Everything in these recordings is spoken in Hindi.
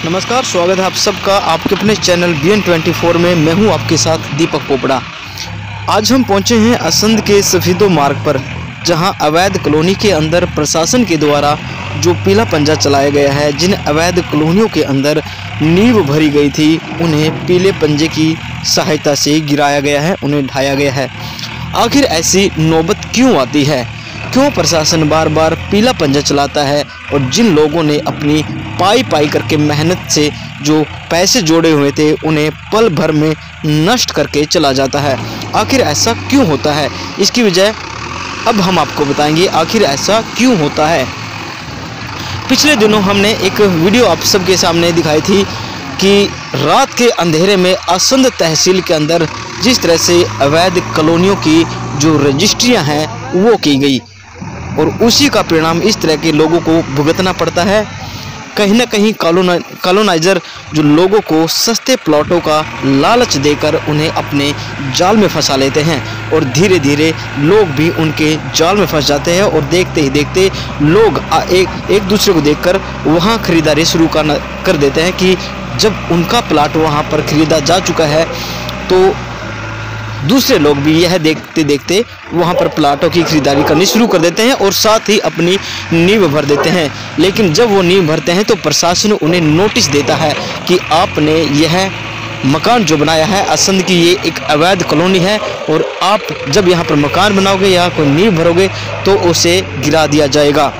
नमस्कार, स्वागत है आप सबका आपके अपने चैनल BN24 में। मैं हूं आपके साथ दीपक पोपड़ा। आज हम पहुंचे हैं असंध के सफीदो मार्ग पर, जहां अवैध कॉलोनी के अंदर प्रशासन के द्वारा जो पीला पंजा चलाया गया है, जिन अवैध कॉलोनियों के अंदर नींव भरी गई थी, उन्हें पीले पंजे की सहायता से गिराया गया है, उन्हें ढाया गया है। आखिर ऐसी नौबत क्यों आती है? क्यों प्रशासन बार बार पीला पंजा चलाता है और जिन लोगों ने अपनी पाई करके मेहनत से जो पैसे जोड़े हुए थे, उन्हें पल भर में नष्ट करके चला जाता है? आखिर ऐसा क्यों होता है? इसकी वजह अब हम आपको बताएंगे, आखिर ऐसा क्यों होता है। पिछले दिनों हमने एक वीडियो आप सबके सामने दिखाई थी कि रात के अंधेरे में असंध तहसील के अंदर जिस तरह से अवैध कॉलोनियों की जो रजिस्ट्रियां हैं वो की गई, और उसी का परिणाम इस तरह के लोगों को भुगतना पड़ता है। कहीं ना कहीं कॉलोनाइजर जो लोगों को सस्ते प्लॉटों का लालच देकर उन्हें अपने जाल में फंसा लेते हैं, और धीरे धीरे लोग भी उनके जाल में फंस जाते हैं, और देखते ही देखते लोग एक दूसरे को देखकर वहां खरीदारी शुरू कर देते हैं कि जब उनका प्लाट वहां पर खरीदा जा चुका है तो दूसरे लोग भी यह देखते देखते वहां पर प्लाटों की खरीदारी करनी शुरू कर देते हैं और साथ ही अपनी नींव भर देते हैं। लेकिन जब वो नींव भरते हैं तो प्रशासन उन्हें नोटिस देता है कि आपने यह मकान जो बनाया है असंध की, ये एक अवैध कॉलोनी है, और आप जब यहाँ पर मकान बनाओगे या कोई नींव भरोगे तो उसे गिरा दिया जाएगा।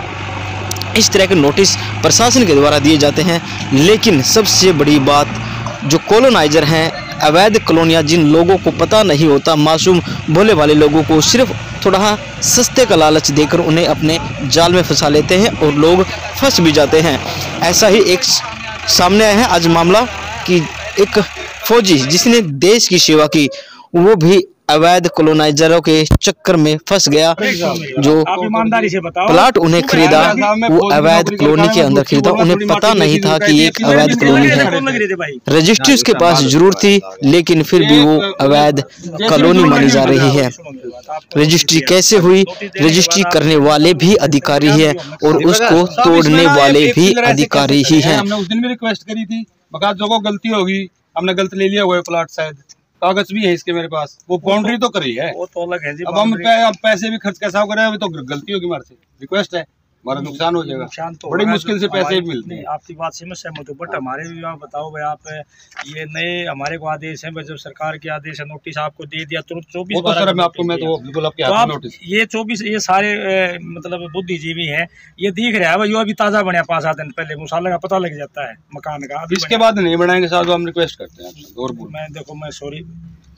इस तरह के नोटिस प्रशासन के द्वारा दिए जाते हैं। लेकिन सबसे बड़ी बात, जो कॉलोनाइजर हैं, अवैध कॉलोनियाँ, जिन लोगों को पता नहीं होता, मासूम भोले वाले लोगों को सिर्फ थोड़ा सस्ते का लालच देकर उन्हें अपने जाल में फंसा लेते हैं और लोग फंस भी जाते हैं। ऐसा ही एक सामने आया है आज मामला कि एक फौजी जिसने देश की सेवा की, वो भी अवैध कॉलोनाइजरों के चक्कर में फंस गया। जो प्लाट उन्हें खरीदा वो अवैध कॉलोनी के अंदर खरीदा, उन्हें पता नहीं था कि ये एक अवैध कॉलोनी है। रजिस्ट्री उसके पास जरूर थी, लेकिन फिर भी वो अवैध कॉलोनी मानी जा रही है। रजिस्ट्री कैसे हुई? रजिस्ट्री करने वाले भी अधिकारी है और उसको तोड़ने वाले भी अधिकारी ही है। हमने उस दिन भी रिक्वेस्ट करी थी, मगर जो गलती होगी, हमने गलत ले लिया हुआ है प्लाट, शायद कागज भी है इसके मेरे पास, वो बाउंड्री तो करी है, वो तो अलग है जी। अब हम पैसे भी खर्च कैसा करें, अभी तो गलती होगी हमारे से, रिक्वेस्ट है, हमारा नुकसान हो जाएगा। नुकसान तो बड़ी मुश्किल से पैसे भी मिलते हैं। आपकी बात से मैं सहमत हूँ, बट हमारे भी आप बताओ भाई, आप ये नए हमारे को आदेश है, जब सरकार के आदेश है, नोटिस आपको दे दिया तुरंत 24 ये 24 ये सारे मतलब बुद्धिजीवी हैं, ये दिख रहा है भाई, अभी ताज़ा बना 5-7 दिन पहले मुसाला का पता लग जाता है मकान का। इसके बाद नहीं बनाएंगे साहब, हम रिक्वेस्ट करते हैं। मैं देखो, मैं सॉरी,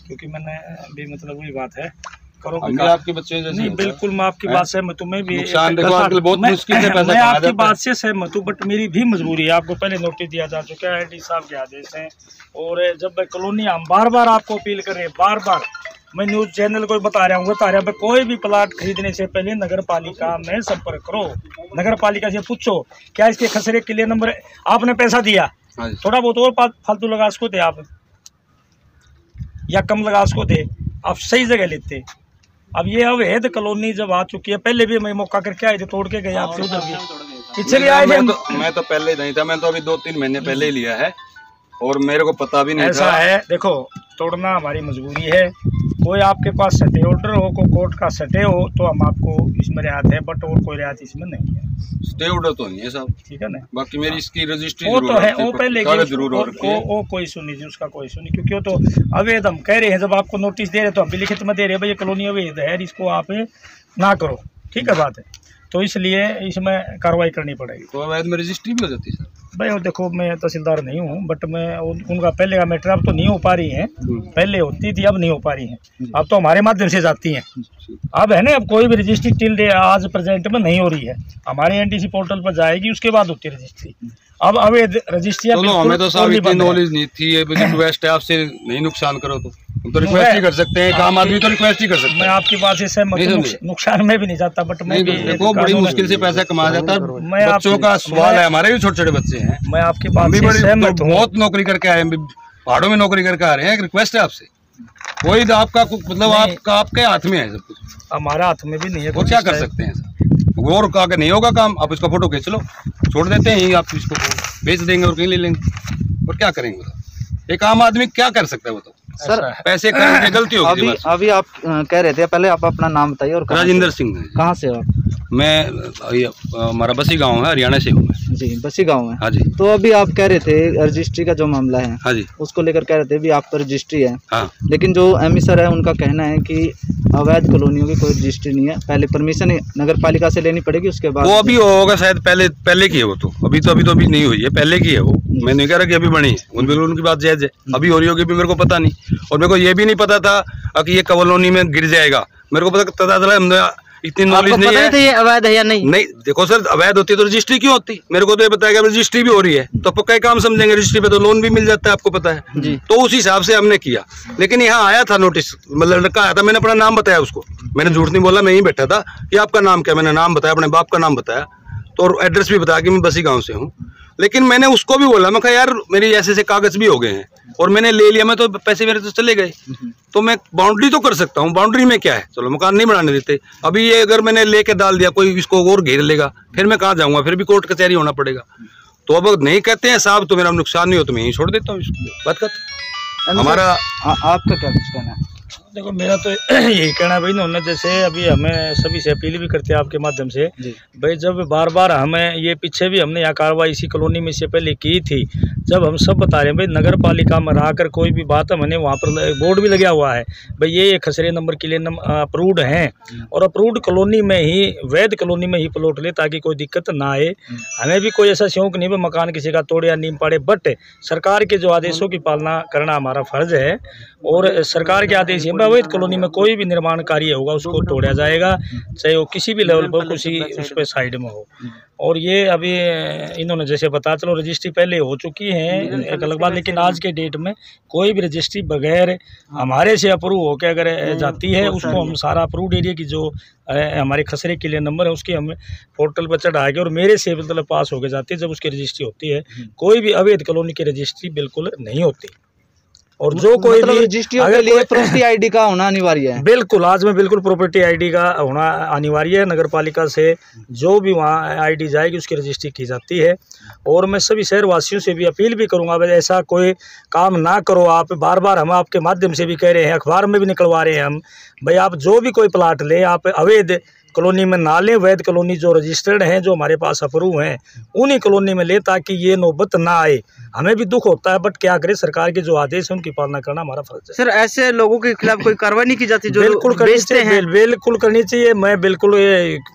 क्योंकि मैंने भी मतलब वही बात है, आपके बच्चे नहीं, बिल्कुल मैं आपकी बात से सहमत हूँ। मैं भी बहुत मुश्किल से पैसा, मैं आपकी बात से सहमत हूँ, बट मेरी भी मजबूरी है। आपको पहले नोटिस दिया जा चुका है, डी साहब के आदेश हैं, और जब कॉलोनी हम बार बार आपको अपील कर रहे हैं, बार बार मैं न्यूज चैनल को बता रहा हूँ, कोई भी प्लाट खरीदने से पहले नगर पालिका में संपर्क करो, नगर पालिका से पूछो क्या इसके खसरे के लिए नंबर आपने पैसा दिया, थोड़ा बहुत और फालतू लगा उसको थे आप, या कम लगा उसको थे, आप सही जगह लेते। अब ये अवैध कॉलोनी जब आ चुकी है, पहले भी मैं मौका करके आए थे, तोड़ के गए आपसे उधर भी, पीछे भी आए थे। मैं तो पहले नहीं था, मैं तो अभी 2-3 महीने पहले ही लिया है, और मेरे को पता भी नहीं ऐसा है। देखो, तोड़ना हमारी मजबूरी है। कोई आपके पास सटे ऑर्डर हो, कोई कोर्ट का सटे हो, तो हम आपको इसमें रियायत है, बट और कोई रियायत इसमें नहीं है। स्टे ऑर्डर तो नहीं है साहब, ठीक है ना। बाकी मेरी इसकी रजिस्ट्री वो तो है, वो पहले जरूर वो कोई सुनी जी, उसका कोई सुनी, क्योंकि वो तो अवैध हम कह रहे हैं। जब आपको नोटिस दे रहे तो हम भी लिखित में दे रहे हैं भाई ये कॉलोनी अवैध है, इसको आप ना करो, ठीक है बात है, तो इसलिए इसमें कार्रवाई करनी पड़ेगी। तो अवैध में रजिस्ट्री भी हो जाती है भाई? देखो, मैं तहसीलदार नहीं हूँ, बट मैं उनका पहले का मैटर अब तो नहीं हो पा रही है, पहले होती थी, अब नहीं हो पा रही है, अब तो हमारे माध्यम से जाती हैं। अब है ना, अब कोई भी रजिस्ट्री टिल डे आज प्रेजेंट में नहीं हो रही है, हमारे NTC पोर्टल पर जाएगी, उसके बाद होती है रजिस्ट्री। अब रजिस्ट्रियाँ हमें तो सारी नॉलेज नहीं थी, रिक्वेस्ट है आपसे, नहीं नुकसान करो तो रिक्वेस्ट ही कर सकते हैं, आम आदमी तो रिक्वेस्ट ही कर सकते हैं। मैं आपकी बात से सहमत हूं, नुकसान में भी नहीं जाता, बट मैं देखो बड़ी मुश्किल से पैसा कमाया जाता है, बच्चों का सवाल है, हमारे भी छोटे-छोटे बच्चे हैं। मैं आपकी बात से सहमत हूं, बहुत नौकरी करके आए हैं, पहाड़ों में नौकरी करके आ रहे हैं। रिक्वेस्ट है आपसे, कोई आपका मतलब आपके हाथ में है सब कुछ, हमारा हाथ में भी नहीं है, वो क्या कर सकते हैं। और आगे नहीं होगा काम, आप इसका फोटो खींच लो, छोड़ देते हैं, आप इसको बेच देंगे और कहीं ले लेंगे, और क्या करेंगे? एक आम आदमी क्या कर सकता है? वो तो सर पैसे करने गलती होगी। अभी आप कह रहे थे, पहले आप अपना नाम बताइए। और राजेंद्र सिंह। कहाँ से हो आप? मैं हमारा बसी गांव है, हरियाणा से हूँ मैं। जी, बसी गांव है। हाँ जी। तो अभी आप कह रहे थे रजिस्ट्री का जो मामला है, हाँ जी, उसको लेकर कह रहे थे भी आप पर रजिस्ट्री है। हाँ। लेकिन जो एमई सर है उनका कहना है कि अवैध कॉलोनियों की कोई रजिस्ट्री नहीं है, पहले परमिशन नगर पालिका से लेनी पड़ेगी, उसके बाद वो अभी होगा शायद, पहले की है वो तो, अभी नहीं हुई है, पहले की है वो। मैं नहीं कह रहा कि अभी बनी है, उनकी बात जायज है, अभी हो रही होगी भी मेरे को पता नहीं। और मेरे को ये भी नहीं पता था कि ये कॉलोनी में गिर जाएगा, मेरे को पता चला, इतनी नॉलेज नहीं है। ये अवैध है या नहीं? नहीं, देखो सर, अवैध होती तो रजिस्ट्री क्यों होती? मेरे को तो ये बताया कि रजिस्ट्री भी हो रही है तो पक्का काम समझेंगे, रजिस्ट्री पे तो लोन भी मिल जाता है, आपको पता है जी। तो उस हिसाब से हमने किया। लेकिन यहाँ आया था नोटिस, मतलब लड़का आया था, मैंने अपना नाम बताया उसको, मैंने झूठ नहीं बोला, मैं ही बैठा था कि आपका नाम क्या, मैंने नाम बताया, अपने बाप का नाम बताया, तो और एड्रेस भी बताया कि मैं बसी गाँव से हूँ। लेकिन मैंने उसको भी बोला, मैं कहा यार मेरे ऐसे कागज भी हो गए हैं और मैंने ले लिया, मैं तो पैसे मेरे तो चले गए, तो मैं बाउंड्री तो कर सकता हूँ, बाउंड्री में क्या है, चलो मकान नहीं बनाने देते। अभी ये अगर मैंने लेके डाल दिया, कोई इसको और घेर लेगा, फिर मैं कहाँ जाऊँगा, फिर भी कोर्ट कचहरी होना पड़ेगा। तो अब नहीं कहते हैं साहब तो मेरा नुकसान नहीं हो तो मैं यहीं छोड़ देता हूँ इसको, बात कर। हमारा आपका क्या कुछ कहना है? देखो मेरा तो यही कहना है भाई, उन्होंने जैसे अभी हमें सभी से अपील भी करते हैं आपके माध्यम से भाई, जब बार बार हमें ये पीछे भी हमने यहाँ कार्रवाई इसी कॉलोनी में से पहले की थी, जब हम सब बता रहे हैं भाई नगर पालिका में रहकर कोई भी बात हमने वहाँ पर बोर्ड भी लगा हुआ है भाई ये खसरे नंबर के लिए अप्रूव्ड हैं और अप्रूव्ड कॉलोनी में ही, वैध कॉलोनी में ही प्लॉट ले ताकि कोई दिक्कत ना आए। हमें भी कोई ऐसा शौक नहीं भाई मकान किसी का तोड़े या नीम पाड़े, बट सरकार के जो आदेशों की पालना करना हमारा फर्ज है और सरकार के आदेश अवैध कॉलोनी में कोई भी निर्माण कार्य होगा उसको तोड़ा जाएगा, चाहे वो किसी भी लेवल पर किसी उस पर साइड में हो। और ये अभी इन्होंने जैसे बता, चलो रजिस्ट्री पहले हो चुकी है एक अलग बात, लेकिन आज के डेट में कोई भी रजिस्ट्री बगैर हमारे से अप्रूव होकर अगर जाती है, उसको हम सारा अप्रूव्ड एरिया की जो हमारे खसरे के लिए नंबर है उसकी हम पोर्टल पर चढ़ा के और मेरे से मतलब पास होकर जाती है, जब उसकी रजिस्ट्री होती है। कोई भी अवैध कॉलोनी की रजिस्ट्री बिल्कुल नहीं होती। और जो कोई भी रजिस्ट्री के लिए प्रॉपर्टी आईडी का होना अनिवार्य है। बिल्कुल, आज में बिल्कुल प्रॉपर्टी आईडी का होना अनिवार्य है। नगर पालिका से जो भी वहाँ आईडी जाएगी उसकी रजिस्ट्री की जाती है। और मैं सभी शहरवासियों से भी अपील भी करूँगा भाई ऐसा कोई काम ना करो आप। बार बार हम आपके माध्यम से भी कह रहे हैं, अखबार में भी निकलवा रहे हैं हम, भाई आप जो भी कोई प्लाट ले आप अवैध कॉलोनी में ना लें, वैध कॉलोनी जो रजिस्टर्ड हैं जो हमारे पास अप्रूव हैं उन्हीं कॉलोनी में ले, ताकि ये नौबत ना आए। हमें भी दुख होता है बट क्या करें, सरकार के जो आदेश हैं उनकी पालना करना हमारा फर्ज है। सर ऐसे लोगों के खिलाफ कोई कार्रवाई नहीं की जाती जो बिल्कुल बेचते हैं? बिल्कुल करनी चाहिए। मैं बिल्कुल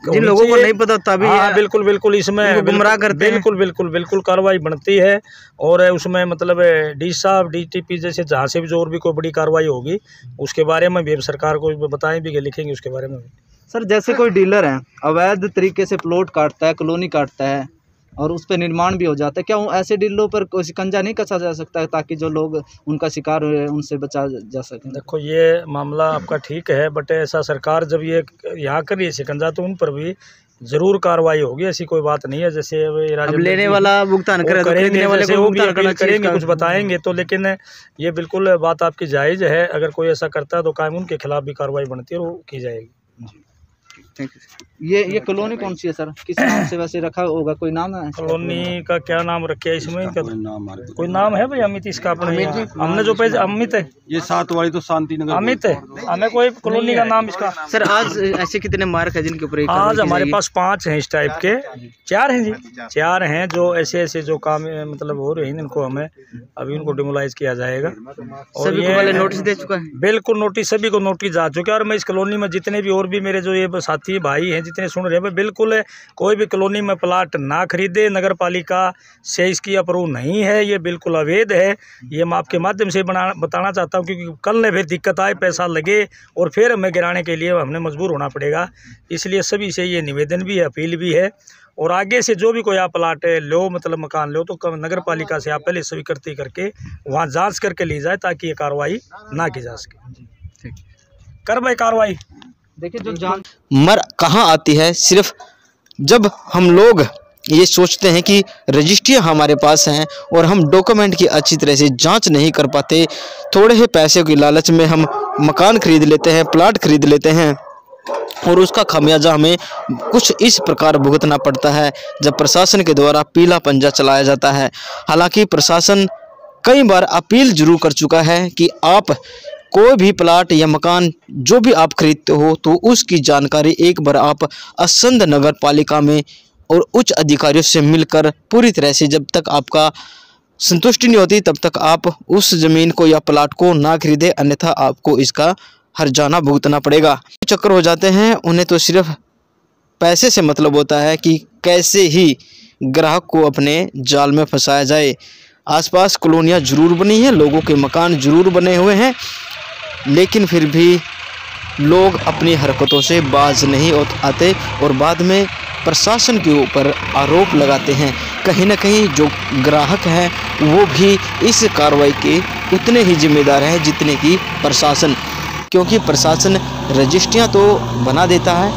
जिन लोगों को नहीं पता तभी बिल्कुल बिल्कुल इसमें गुमराह करते हैं। बिल्कुल कार्रवाई बनती है और उसमें मतलब डी साहब DTP जैसे जहाँ से भी जो और भी कोई बड़ी कार्रवाई होगी उसके बारे में भी सरकार को बताएं भी, लिखेंगे उसके बारे में भी। सर जैसे कोई डीलर है अवैध तरीके से प्लॉट काटता है, कॉलोनी काटता है और उस पर निर्माण भी हो जाता है, क्या ऐसे डीलरों पर कोई शिकंजा नहीं कसा जा सकता है ताकि जो लोग उनका शिकार हुए उनसे बचा जा सके? देखो ये मामला आपका ठीक है बट ऐसा सरकार जब ये यहाँ कर रही है शिकंजा तो उन पर भी जरूर कार्रवाई होगी, ऐसी कोई बात नहीं है। जैसे लेने वाला भुगतान करेंगे, कुछ बताएंगे तो, लेकिन ये बिल्कुल बात आपकी जायज़ है। अगर कोई ऐसा करता है तो कानून के खिलाफ भी कार्रवाई बनती है और वो की जाएगी। ये कॉलोनी कौन सी है सर? किस नाम से वैसे रखा होगा? कोई नाम है कॉलोनी का? क्या नाम रखे है इसमें? कोई नाम है भाई? अमित इसका अपने हमने जो पेज अमित है, ये 7 वाली तो शांति नगर अमित है, हमें कोई कॉलोनी का नाम इसका। सर आज ऐसे कितने मार्क है जिनके ऊपर? आज हमारे पास 5 हैं इस टाइप के, 4 हैं जी, 4 हैं जो ऐसे जो काम मतलब हो रहे हैं, इनको हमें अभी उनको डिमोलाइज किया जाएगा। और ये नोटिस दे चुका है? बिल्कुल नोटिस, सभी को नोटिस जा चुका है। और मैं इस कॉलोनी में जितने भी और भी मेरे जो ये साथी भाई हैं जितने सुन रहे हैं, बिल्कुल कोई भी कॉलोनी में प्लाट ना खरीदे, नगर पालिका से इसकी अप्रूव नहीं है, ये बिल्कुल अवैध है। ये मैं आपके माध्यम से बताना चाहता हूँ क्योंकि कल ने फिर दिक्कत आए, पैसा लगे और फिर हमें गिराने के लिए हमने मजबूर होना पड़ेगा। इसलिए सभी से ये निवेदन भी है, अपील भी है। और आगे से जो भी कोई आप प्लाट लो, मतलब मकान लो, तो नगर पालिका से आप पहले स्वीकृति करके वहाँ जाँच करके ली जाए ताकि ये कार्रवाई ना की जा सके। कर भाई कार्रवाई। देखिए जो जान मर कहाँ आती है, सिर्फ जब हम लोग ये सोचते हैं कि रजिस्ट्रियाँ हमारे पास हैं और हम डॉक्यूमेंट की अच्छी तरह से जांच नहीं कर पाते, थोड़े ही पैसे की लालच में हम मकान खरीद लेते हैं, प्लाट खरीद लेते हैं, और उसका खामियाजा हमें कुछ इस प्रकार भुगतना पड़ता है जब प्रशासन के द्वारा पीला पंजा चलाया जाता है। हालांकि प्रशासन कई बार अपील जरूर कर चुका है कि आप कोई भी प्लाट या मकान जो भी आप खरीदते हो तो उसकी जानकारी एक बार आप असंध नगर पालिका में और उच्च अधिकारियों से मिलकर पूरी तरह से, जब तक आपका संतुष्टि नहीं होती तब तक आप उस ज़मीन को या प्लाट को ना खरीदें, अन्यथा आपको इसका हर्जाना भुगतना पड़ेगा। चक्कर हो जाते हैं, उन्हें तो सिर्फ पैसे से मतलब होता है कि कैसे ही ग्राहक को अपने जाल में फंसाया जाए। आसपास कॉलोनियाँ जरूर बनी हैं, लोगों के मकान जरूर बने हुए हैं, लेकिन फिर भी लोग अपनी हरकतों से बाज नहीं आते और बाद में प्रशासन के ऊपर आरोप लगाते हैं। कहीं ना कहीं जो ग्राहक हैं वो भी इस कार्रवाई के उतने ही जिम्मेदार हैं जितने कि प्रशासन, क्योंकि प्रशासन रजिस्ट्रियां तो बना देता है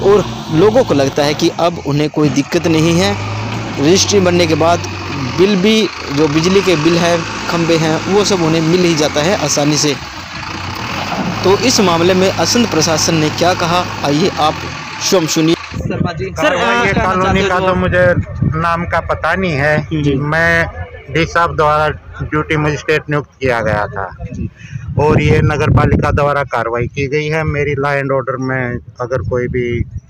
और लोगों को लगता है कि अब उन्हें कोई दिक्कत नहीं है। रजिस्ट्री बनने के बाद बिल भी, जो बिजली के बिल है, खंबे हैं, वो सब उन्हें मिल ही जाता है आसानी से। तो इस मामले में असंध प्रशासन ने क्या कहा, आइए आप स्वयं सुनिए। सर, ये कॉलोनी का तो मुझे नाम का पता नहीं है। मैं डी साहब द्वारा ड्यूटी मजिस्ट्रेट नियुक्त किया गया था और ये नगर पालिका द्वारा कार्रवाई की गई है। मेरी लॉ एंड ऑर्डर में अगर कोई भी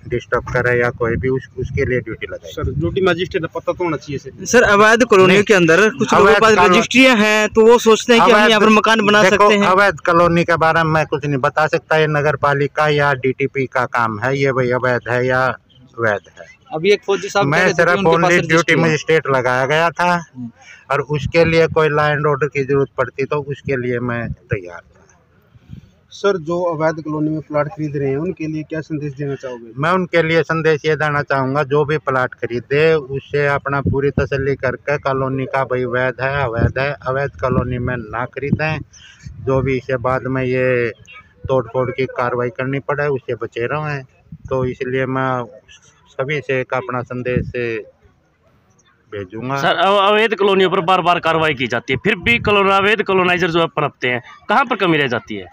डिस्टर्ब करे या कोई भी उसके लिए ड्यूटी लगाई। सर, ड्यूटी मजिस्ट्रेट पता तो होना चाहिए सर। अवैध कॉलोनियों के अंदर कुछ लोगों के पास रजिस्ट्रियां हैं तो वो सोचते हैं कि हम यहाँ पर मकान बना सकते हैं। अवैध कॉलोनी के बारे में मैं कुछ नहीं बता सकता, ये नगर पालिका या डीटीपी का काम है, ये भाई अवैध है या वैध है। अभी एक फौजी साहब, मैं सिर्फ ओनली ड्यूटी मजिस्ट्रेट लगाया गया था और उसके लिए कोई लॉ एंड ऑर्डर की जरूरत पड़ती तो उसके लिए मैं तैयार था। सर, जो अवैध कॉलोनी में प्लाट खरीद रहे हैं उनके लिए क्या संदेश देना चाहोगे? मैं उनके लिए संदेश ये देना चाहूँगा, जो भी प्लाट खरीदे उससे अपना पूरी तसल्ली करके कॉलोनी का भाई वैध है अवैध है, अवैध कॉलोनी में ना खरीदें। जो भी इसे बाद में ये तोड़ फोड़ की कार्रवाई करनी पड़े उससे बचे रहें। तो इसलिए मैं सभी से एक अपना संदेश से भेजूंगा। सर, अवैध कॉलोनियों पर बार बार कार्रवाई की जाती है, फिर भी अवैध कॉलोनाइजर जो है पनपते हैं, कहाँ पर कमी रह जाती है?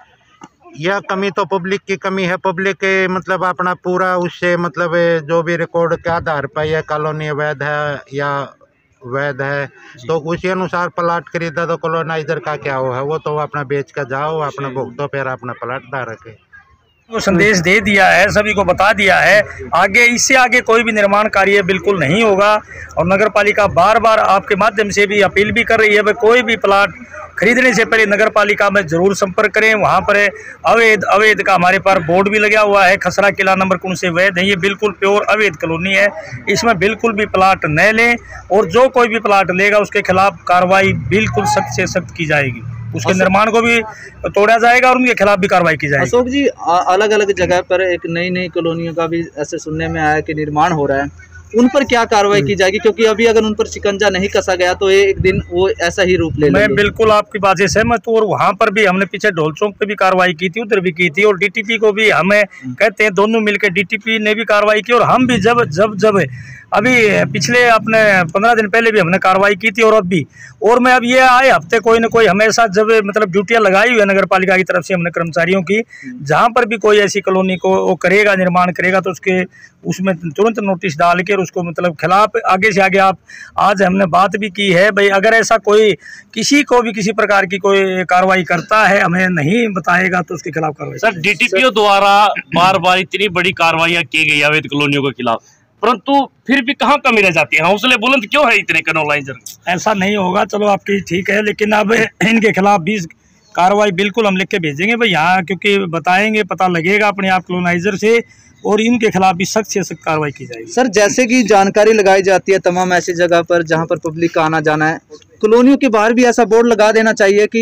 यह कमी तो पब्लिक की कमी है। पब्लिक के मतलब अपना पूरा उससे मतलब जो भी रिकॉर्ड के आधार पर यह कॉलोनी अवैध है या वैध है तो उसी अनुसार प्लाट खरीदा तो कॉलोनाइजर का क्या हो है, वो तो अपना बेच कर जाओ, अपना भुगतो, फिर अपना प्लाट धारक है। वो संदेश दे दिया है, सभी को बता दिया है। आगे इससे आगे कोई भी निर्माण कार्य बिल्कुल नहीं होगा और नगर पालिका बार बार आपके माध्यम से भी अपील भी कर रही है, कोई भी प्लाट खरीदने से पहले नगर पालिका में जरूर संपर्क करें। वहाँ पर अवैध का हमारे पास बोर्ड भी लगा हुआ है, खसरा किला नंबर कौन से वैध है, ये बिल्कुल प्योर अवैध कॉलोनी है, इसमें बिल्कुल भी प्लाट न लें और जो कोई भी प्लाट लेगा उसके खिलाफ कार्रवाई बिल्कुल सख्त से सख्त की जाएगी, उसके निर्माण को भी तोड़ा जाएगा और उनके खिलाफ भी कार्रवाई की जाएगी। अशोक जी, अलग अलग जगह पर एक नई कॉलोनियों का भी ऐसे सुनने में आया कि निर्माण हो रहा है, उन पर क्या कार्रवाई की जाएगी? क्योंकि अभी अगर उन पर शिकंजा नहीं कसा गया तो एक दिन वो ऐसा ही रूप ले लेंगे। मैं बिल्कुल आपकी बात से सहमत हूँ और वहाँ पर भी हमने पीछे ढोल चौक पे भी कार्रवाई की थी, उधर भी की थी और डीटीपी को भी हमें कहते हैं, दोनों मिलकर डीटीपी ने भी कार्रवाई की और हम भी जब अभी पिछले अपने 15 दिन पहले भी हमने कार्रवाई की थी और अब भी। और मैं अब ये आए हफ्ते कोई ना कोई हमेशा जब मतलब ड्यूटियाँ लगाई हुई है नगर पालिका की तरफ से हमने कर्मचारियों की, जहाँ पर भी कोई ऐसी कॉलोनी को वो करेगा, निर्माण करेगा तो उसमें तुरंत नोटिस डाल के उसको मतलब खिलाफ आगे से आगे आप आज हमने बात भी की है भाई, अगर ऐसा कोई किसी को भी किसी प्रकार की कोई कार्रवाई करता है हमें नहीं बताएगा तो उसके खिलाफ कार्रवाई। सर, डीटीपीओ द्वारा बार बार इतनी बड़ी कार्रवाइयाँ की गई अवैध कॉलोनियों के खिलाफ, परंतु फिर भी कहाँ कमी रह जाती है? हौसले बुलंद क्यों है इतने कॉलोनाइजर? ऐसा नहीं होगा, चलो आपकी ठीक है, लेकिन अब इनके खिलाफ भी कार्रवाई बिल्कुल हम लिख के भेजेंगे भाई यहाँ, क्योंकि बताएंगे, पता लगेगा अपने आप कॉलोनाइजर से और इनके खिलाफ भी सख्त से सख्त कार्रवाई की जाएगी। सर, जैसे कि जानकारी लगाई जाती है तमाम ऐसी जगह पर जहां पर पब्लिक का आना जाना है, कॉलोनियों के बाहर भी ऐसा बोर्ड लगा देना चाहिए कि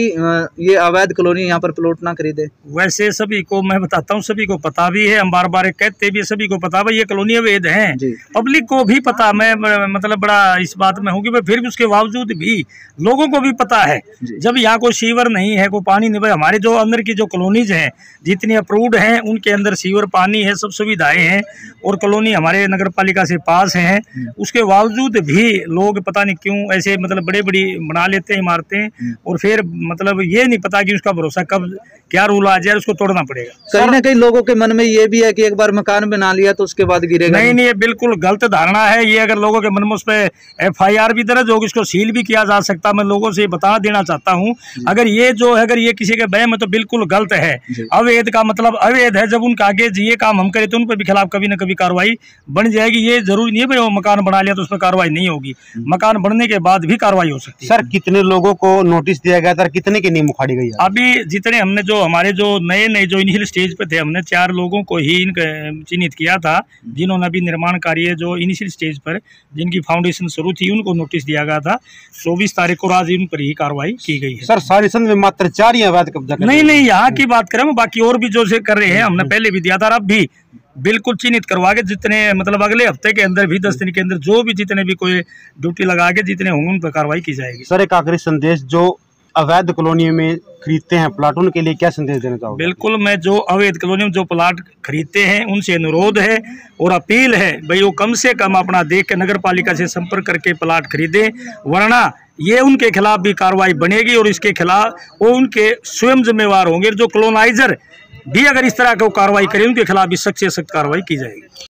ये अवैध कॉलोनी, यहाँ पर प्लॉट ना खरीदे। वैसे सभी को मैं बताता हूँ, सभी को पता भी है, हम बार बार कहते भी, सभी को पता भाई ये कॉलोनी अवैध है, पब्लिक को भी पता। मैं मतलब बड़ा इस बात में हूँ कि फिर भी उसके बावजूद भी लोगों को भी पता है, जब यहाँ कोई सीवर नहीं है, कोई पानी नहीं, भाई हमारे जो अंदर की जो कॉलोनीज हैं जितनी अप्रूव्ड हैं उनके अंदर सीवर, पानी है, सब सुविधाएं हैं और कॉलोनी हमारे नगर पालिका से पास है, उसके बावजूद भी लोग पता नहीं क्यों ऐसे मतलब बड़े बड़ी बना लेते हैं इमारतें, और फिर मतलब ये नहीं पता कि उसका भरोसा कब क्या रूल आ जाए, उसको तोड़ना पड़ेगा। कहीं ना कहीं लोगों के मन में ये भी है कि एक बार मकान बना लिया तो उसके बाद गिरेगा नहीं। ये बिल्कुल गलत धारणा है। ये अगर लोगों के मन में उस पर FIR भी दर्ज होगी, उसको सील भी किया जा सकता। मैं लोगों से बता देना चाहता हूँ, अगर ये जो है अगर ये किसी के बहम है तो बिल्कुल गलत है। अवैध का मतलब अवैध है। जब उनका आगे ये काम हम करें तो उन पर भी खिलाफ कभी ना कभी कार्रवाई बन जाएगी। ये जरूरी नहीं है भाई वो मकान बना लिया तो उस पर कार्रवाई नहीं होगी, मकान बनने के बाद भी कार्रवाई हो सकती है। सर कितने लोगों को नोटिस दिया गया था, कितने की नींव उखाड़ी गई? अभी जितने हमने जो हमारे जो नए जो इनिशियल स्टेज पे थे, हमने 4 लोगों को ही चिन्हित किया था जिन्होंने अभी निर्माण कार्य जो इनिशियल स्टेज पर जिनकी फाउंडेशन शुरू थी उनको नोटिस दिया गया था। 24 तारीख को आज उन पर ही कार्रवाई की गई है। सर सारिसन में मात्र 4 ही अवैध कब्जा? नहीं, यहाँ की बात करें, बाकी और भी जो से कर रहे हैं, हमने पहले भी दिया था, अब भी बिल्कुल चिन्हित करवा के जितने मतलब अगले हफ्ते के अंदर भी 10 दिन के अंदर जो भी जितने भी कोई ड्यूटी लगा के जितने होंगे उन पर कार्रवाई की जाएगी। सर एक आखिरी संदेश, जो अवैध कॉलोनी में खरीदते हैं प्लाट, उनके लिए क्या संदेश देना चाहोगे? बिल्कुल, मैं जो अवैध कॉलोनी में जो प्लाट खरीदते हैं उनसे अनुरोध है और अपील है भाई वो कम से कम अपना देख के नगर पालिका से संपर्क करके प्लाट खरीदें, वरना ये उनके खिलाफ भी कार्रवाई बनेगी और इसके खिलाफ वो उनके स्वयं जिम्मेवार होंगे। जो कॉलोनाइजर भी अगर इस तरह को कार्रवाई करें उनके खिलाफ भी सख्त से सख्त कार्रवाई की जाएगी।